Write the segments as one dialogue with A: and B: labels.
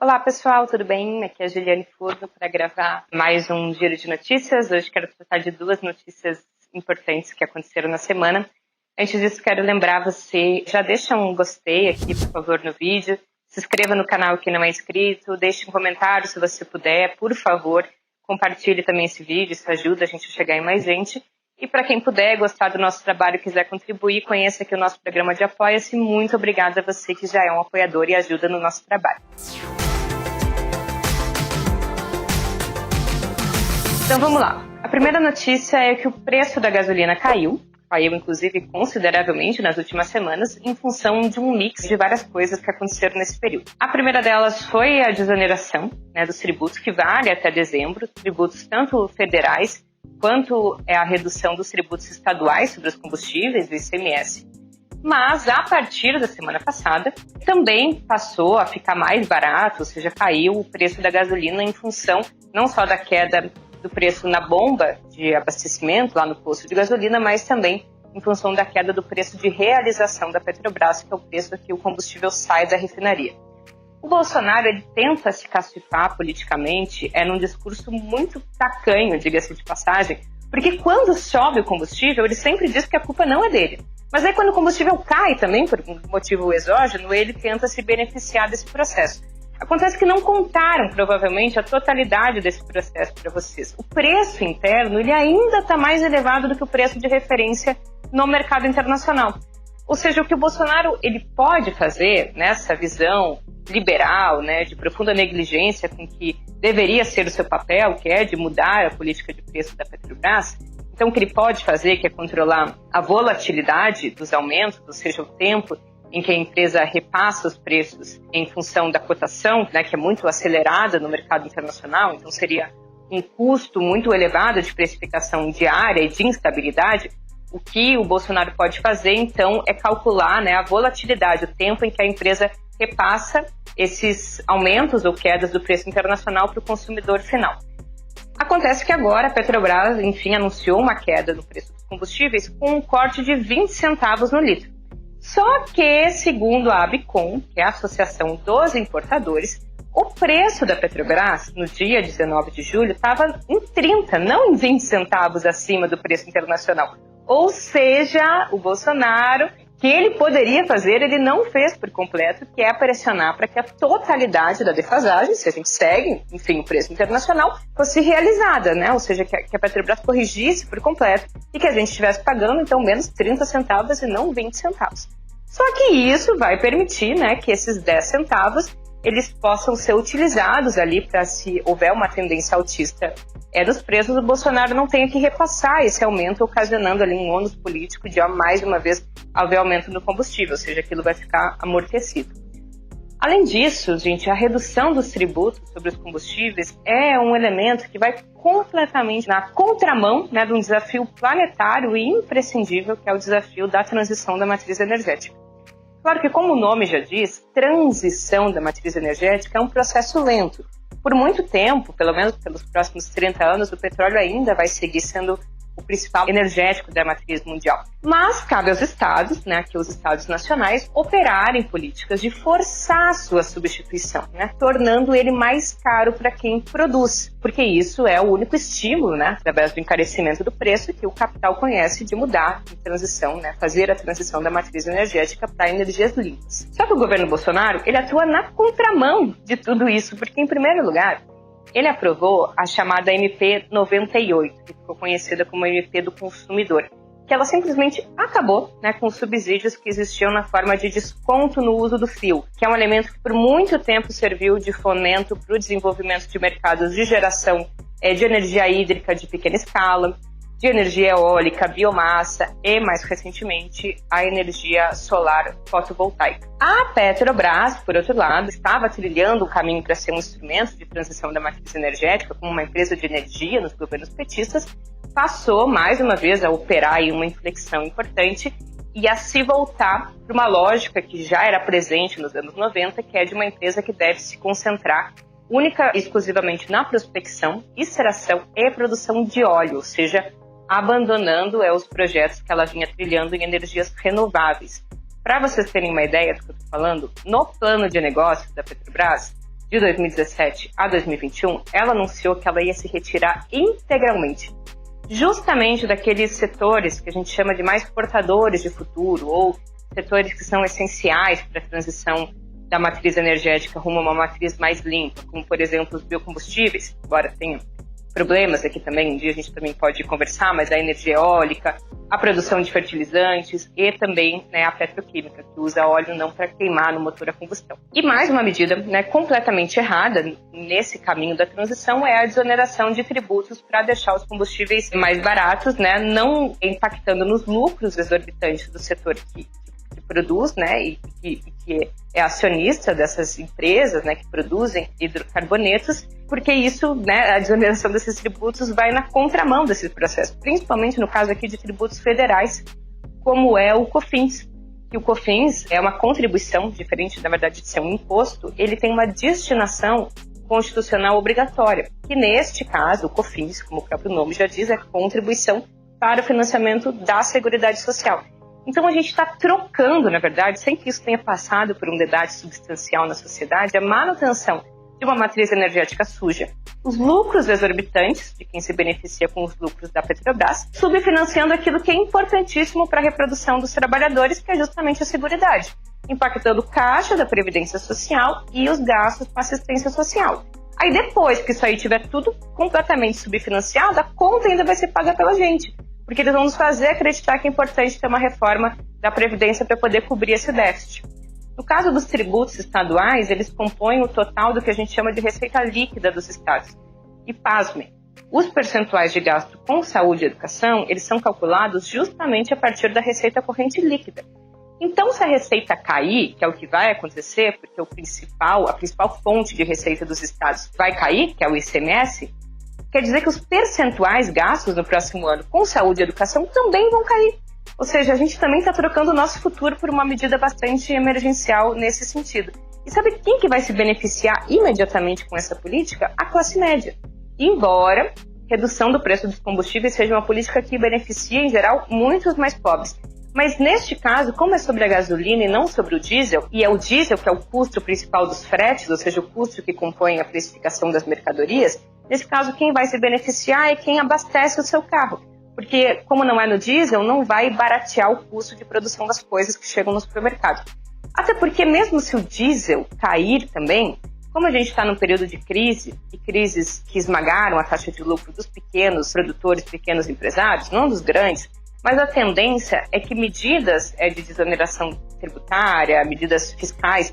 A: Olá pessoal, tudo bem? Aqui é a Juliane Furno para gravar mais um Giro de Notícias. Hoje quero tratar de duas notícias importantes que aconteceram na semana. Antes disso, quero lembrar você, já deixa um gostei aqui, por favor, no vídeo. Se inscreva no canal que não é inscrito, deixe um comentário se você puder, por favor. Compartilhe também esse vídeo, isso ajuda a gente a chegar em mais gente. E para quem puder gostar do nosso trabalho e quiser contribuir, conheça aqui o nosso programa de Apoia-se. Muito obrigada a você que já é um apoiador e ajuda no nosso trabalho. Então vamos lá. A primeira notícia é que o preço da gasolina caiu inclusive consideravelmente nas últimas semanas, em função de um mix de várias coisas que aconteceram nesse período. A primeira delas foi a desoneração dos tributos, que vale até dezembro, tributos tanto federais quanto a redução dos tributos estaduais sobre os combustíveis, do ICMS. Mas, a partir da semana passada, também passou a ficar mais barato, ou seja, caiu o preço da gasolina em função não só da queda do preço na bomba de abastecimento, lá no posto de gasolina, mas também em função da queda do preço de realização da Petrobras, que é o preço que o combustível sai da refinaria. O Bolsonaro, ele tenta se castigar politicamente, num discurso muito tacanho, diga-se de passagem, porque quando sobe o combustível, ele sempre diz que a culpa não é dele. Mas aí quando o combustível cai também, por um motivo exógeno, ele tenta se beneficiar desse processo. Acontece que não contaram, provavelmente, a totalidade desse processo para vocês. O preço interno, ele ainda está mais elevado do que o preço de referência no mercado internacional. Ou seja, o que o Bolsonaro ele pode fazer nessa visão liberal, de profunda negligência com que deveria ser o seu papel, que é de mudar a política de preço da Petrobras. Então, o que ele pode fazer, que é controlar a volatilidade dos aumentos, ou seja, o tempo em que a empresa repassa os preços em função da cotação, que é muito acelerada no mercado internacional, então seria um custo muito elevado de precificação diária e de instabilidade. O que o Bolsonaro pode fazer, então, é calcular a volatilidade, o tempo em que a empresa repassa esses aumentos ou quedas do preço internacional para o consumidor final. Acontece que agora a Petrobras, enfim, anunciou uma queda no preço dos combustíveis com um corte de 20 centavos no litro. Só que, segundo a ABICOM, que é a Associação dos Importadores, o preço da Petrobras, no dia 19 de julho, estava em 30, não em 20 centavos acima do preço internacional. Ou seja, o Bolsonaro, que ele poderia fazer, ele não fez por completo, que é pressionar para que a totalidade da defasagem, se a gente segue, enfim, o preço internacional, fosse realizada, Ou seja, que a Petrobras corrigisse por completo e que a gente estivesse pagando, então, menos 30 centavos e não 20 centavos. Só que isso vai permitir, que esses 10 centavos, eles possam ser utilizados ali para, se houver uma tendência altista dos preços, o Bolsonaro não tenha que repassar esse aumento, ocasionando ali um ônus político de, mais uma vez, haver aumento no combustível, ou seja, aquilo vai ficar amortecido. Além disso, gente, a redução dos tributos sobre os combustíveis é um elemento que vai completamente na contramão de um desafio planetário e imprescindível, que é o desafio da transição da matriz energética. Claro que, como o nome já diz, transição da matriz energética é um processo lento. Por muito tempo, pelo menos pelos próximos 30 anos, o petróleo ainda vai seguir sendo o principal energético da matriz mundial. Mas cabe aos estados, aqui os estados nacionais, operarem políticas de forçar a sua substituição, tornando ele mais caro para quem produz, porque isso é o único estímulo, através do encarecimento do preço, que o capital conhece de mudar de transição, fazer a transição da matriz energética para energias limpas. Só que o governo Bolsonaro, ele atua na contramão de tudo isso, porque, em primeiro lugar, ele aprovou a chamada MP 98, que ficou conhecida como MP do consumidor, que ela simplesmente acabou com os subsídios que existiam na forma de desconto no uso do fio, que é um elemento que por muito tempo serviu de fomento para o desenvolvimento de mercados de geração de energia hídrica de pequena escala, de energia eólica, biomassa e, mais recentemente, a energia solar fotovoltaica. A Petrobras, por outro lado, estava trilhando o caminho para ser um instrumento de transição da matriz energética como uma empresa de energia nos governos petistas, passou, mais uma vez, a operar em uma inflexão importante e a se voltar para uma lógica que já era presente nos anos 90, que é de uma empresa que deve se concentrar única e exclusivamente na prospecção, extração e produção de óleo, ou seja, abandonando os projetos que ela vinha trilhando em energias renováveis. Para vocês terem uma ideia do que eu estou falando, no plano de negócio da Petrobras, de 2017 a 2021, ela anunciou que ela ia se retirar integralmente, justamente daqueles setores que a gente chama de mais portadores de futuro, ou setores que são essenciais para a transição da matriz energética rumo a uma matriz mais limpa, como, por exemplo, os biocombustíveis, embora tenha problemas aqui também, um dia a gente também pode conversar, mas a energia eólica, a produção de fertilizantes e também, né, a petroquímica, que usa óleo não para queimar no motor a combustão. E mais uma medida, né, completamente errada nesse caminho da transição é a desoneração de tributos para deixar os combustíveis mais baratos, né, não impactando nos lucros exorbitantes do setor que produz, né, e que é acionista dessas empresas, né, que produzem hidrocarbonetos, porque isso, né, a desoneração desses tributos vai na contramão desse processo, principalmente no caso aqui de tributos federais, como é o COFINS. Que o COFINS é uma contribuição, diferente, na verdade, de ser um imposto, ele tem uma destinação constitucional obrigatória, que neste caso, o COFINS, como o próprio nome já diz, é contribuição para o financiamento da Seguridade Social. Então a gente está trocando, na verdade, sem que isso tenha passado por um debate substancial na sociedade, a manutenção de uma matriz energética suja, os lucros exorbitantes de quem se beneficia com os lucros da Petrobras, subfinanciando aquilo que é importantíssimo para a reprodução dos trabalhadores, que é justamente a seguridade, impactando o caixa da Previdência Social e os gastos com assistência social. Aí depois que isso aí tiver tudo completamente subfinanciado, a conta ainda vai ser paga pela gente, porque eles vão nos fazer acreditar que é importante ter uma reforma da Previdência para poder cobrir esse déficit. No caso dos tributos estaduais, eles compõem o total do que a gente chama de receita líquida dos estados. E pasmem, os percentuais de gasto com saúde e educação, eles são calculados justamente a partir da receita corrente líquida. Então, se a receita cair, que é o que vai acontecer, porque a principal fonte de receita dos estados vai cair, que é o ICMS, quer dizer que os percentuais gastos no próximo ano com saúde e educação também vão cair. Ou seja, a gente também está trocando o nosso futuro por uma medida bastante emergencial nesse sentido. E sabe quem que vai se beneficiar imediatamente com essa política? A classe média. Embora redução do preço dos combustíveis seja uma política que beneficia, em geral, muitos mais pobres. Mas neste caso, como é sobre a gasolina e não sobre o diesel, e é o diesel que é o custo principal dos fretes, ou seja, o custo que compõe a precificação das mercadorias, nesse caso, quem vai se beneficiar é quem abastece o seu carro. Porque, como não é no diesel, não vai baratear o custo de produção das coisas que chegam no supermercado. Até porque, mesmo se o diesel cair também, como a gente está num período de crise, e crises que esmagaram a taxa de lucro dos pequenos produtores, pequenos empresários, não dos grandes, mas a tendência é que medidas de desoneração tributária, medidas fiscais,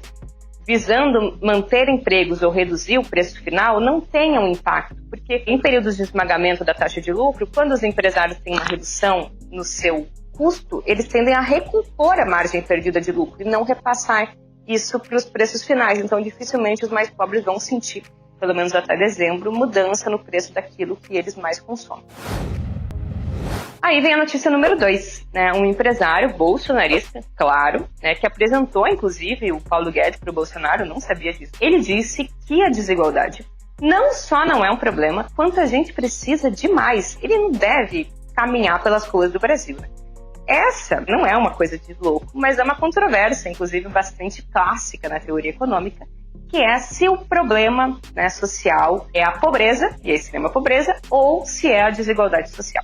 A: visando manter empregos ou reduzir o preço final, não tenham impacto. Porque em períodos de esmagamento da taxa de lucro, quando os empresários têm uma redução no seu custo, eles tendem a recompor a margem perdida de lucro e não repassar isso para os preços finais. Então, dificilmente os mais pobres vão sentir, pelo menos até dezembro, mudança no preço daquilo que eles mais consomem. Aí vem a notícia número 2, né? Um empresário bolsonarista, claro, né, que apresentou, inclusive, o Paulo Guedes para o Bolsonaro, não sabia disso. Ele disse que a desigualdade não só não é um problema, quanto a gente precisa de mais. Ele não deve caminhar pelas ruas do Brasil. Essa não é uma coisa de louco, mas é uma controvérsia, inclusive bastante clássica na teoria econômica, que é se o problema, né, social é a pobreza, e a extrema pobreza, ou se é a desigualdade social.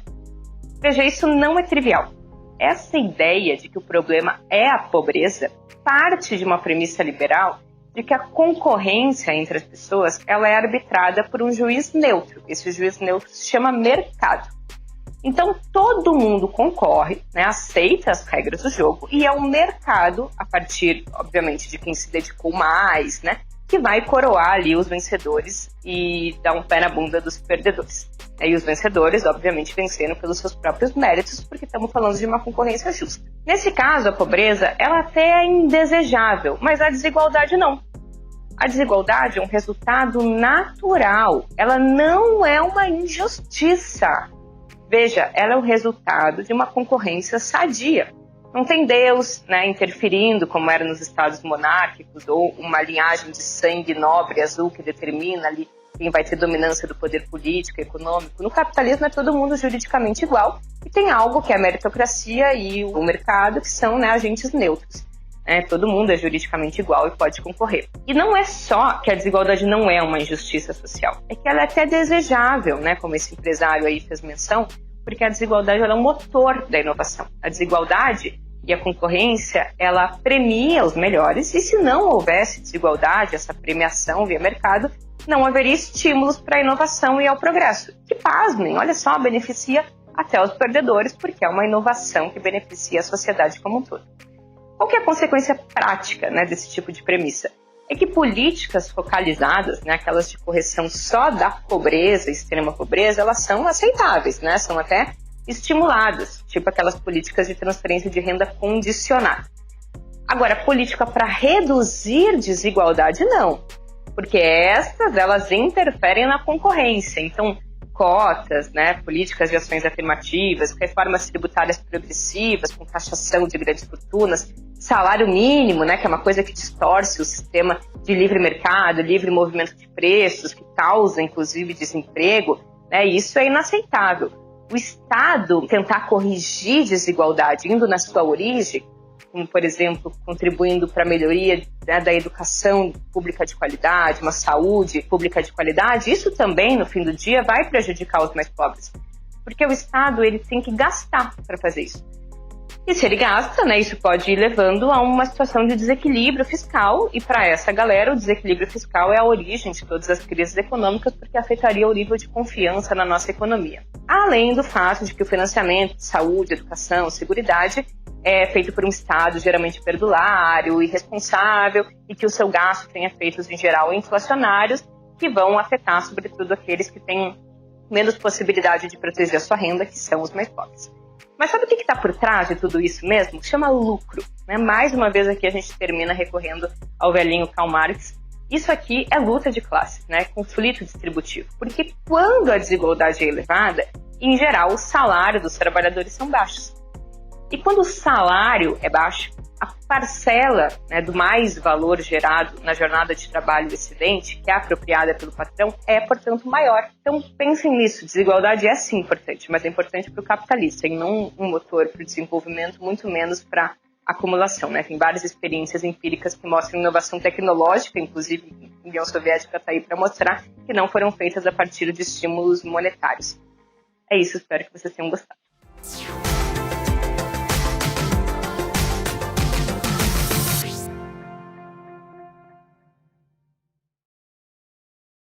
A: Veja, isso não é trivial. Essa ideia de que o problema é a pobreza parte de uma premissa liberal de que a concorrência entre as pessoas ela é arbitrada por um juiz neutro. Esse juiz neutro se chama mercado. Então, todo mundo concorre, né, aceita as regras do jogo e é o mercado, a partir, obviamente, de quem se dedicou mais, né, que vai coroar ali os vencedores e dar um pé na bunda dos perdedores. E os vencedores, obviamente, venceram pelos seus próprios méritos, porque estamos falando de uma concorrência justa. Nesse caso, a pobreza, ela até é indesejável, mas a desigualdade não. A desigualdade é um resultado natural, ela não é uma injustiça. Veja, ela é o resultado de uma concorrência sadia. Não tem Deus, né, interferindo, como era nos estados monárquicos, ou uma linhagem de sangue nobre azul que determina ali quem vai ter dominância do poder político e econômico. No capitalismo é todo mundo juridicamente igual e tem algo que é a meritocracia e o mercado, que são, né, agentes neutros. Todo mundo é juridicamente igual e pode concorrer. E não é só que a desigualdade não é uma injustiça social, é que ela é até desejável, como esse empresário aí fez menção, porque a desigualdade ela é um motor da inovação. A desigualdade e a concorrência, ela premia os melhores, e se não houvesse desigualdade, essa premiação via mercado, não haveria estímulos para a inovação e ao progresso. Que, pasmem, olha só, beneficia até os perdedores, porque é uma inovação que beneficia a sociedade como um todo. Qual que é a consequência prática desse tipo de premissa? É que políticas focalizadas, aquelas de correção só da pobreza, extrema pobreza, elas são aceitáveis, são até estimuladas, tipo aquelas políticas de transferência de renda condicionada. Agora, política para reduzir desigualdade, não, porque elas interferem na concorrência. Então, cotas, políticas de ações afirmativas, reformas tributárias progressivas, com taxação de grandes fortunas, salário mínimo, que é uma coisa que distorce o sistema de livre mercado, livre movimento de preços, que causa, inclusive, desemprego, isso é inaceitável. O Estado tentar corrigir desigualdade indo na sua origem, como, por exemplo, contribuindo para a melhoria da educação pública de qualidade, uma saúde pública de qualidade, isso também, no fim do dia, vai prejudicar os mais pobres. Porque o Estado ele tem que gastar para fazer isso. E se ele gasta, isso pode ir levando a uma situação de desequilíbrio fiscal, e para essa galera o desequilíbrio fiscal é a origem de todas as crises econômicas, porque afetaria o nível de confiança na nossa economia. Além do fato de que o financiamento de saúde, educação, seguridade é feito por um Estado geralmente perdulário, irresponsável, e que o seu gasto tem efeitos em geral inflacionários, que vão afetar sobretudo aqueles que têm menos possibilidade de proteger a sua renda, que são os mais pobres. Mas sabe o que está por trás de tudo isso mesmo? Chama lucro. Mais uma vez aqui a gente termina recorrendo ao velhinho Karl Marx. Isso aqui é luta de classes, conflito distributivo. Porque quando a desigualdade é elevada, em geral o salário dos trabalhadores são baixos. E quando o salário é baixo, a parcela do mais valor gerado na jornada de trabalho excedente, que é apropriada pelo patrão, é, portanto, maior. Então, pensem nisso. Desigualdade é, sim, importante, mas é importante para o capitalista e não um motor para o desenvolvimento, muito menos para a acumulação. Tem várias experiências empíricas que mostram inovação tecnológica, inclusive a União Soviética está aí para mostrar, que não foram feitas a partir de estímulos monetários. É isso, espero que vocês tenham gostado.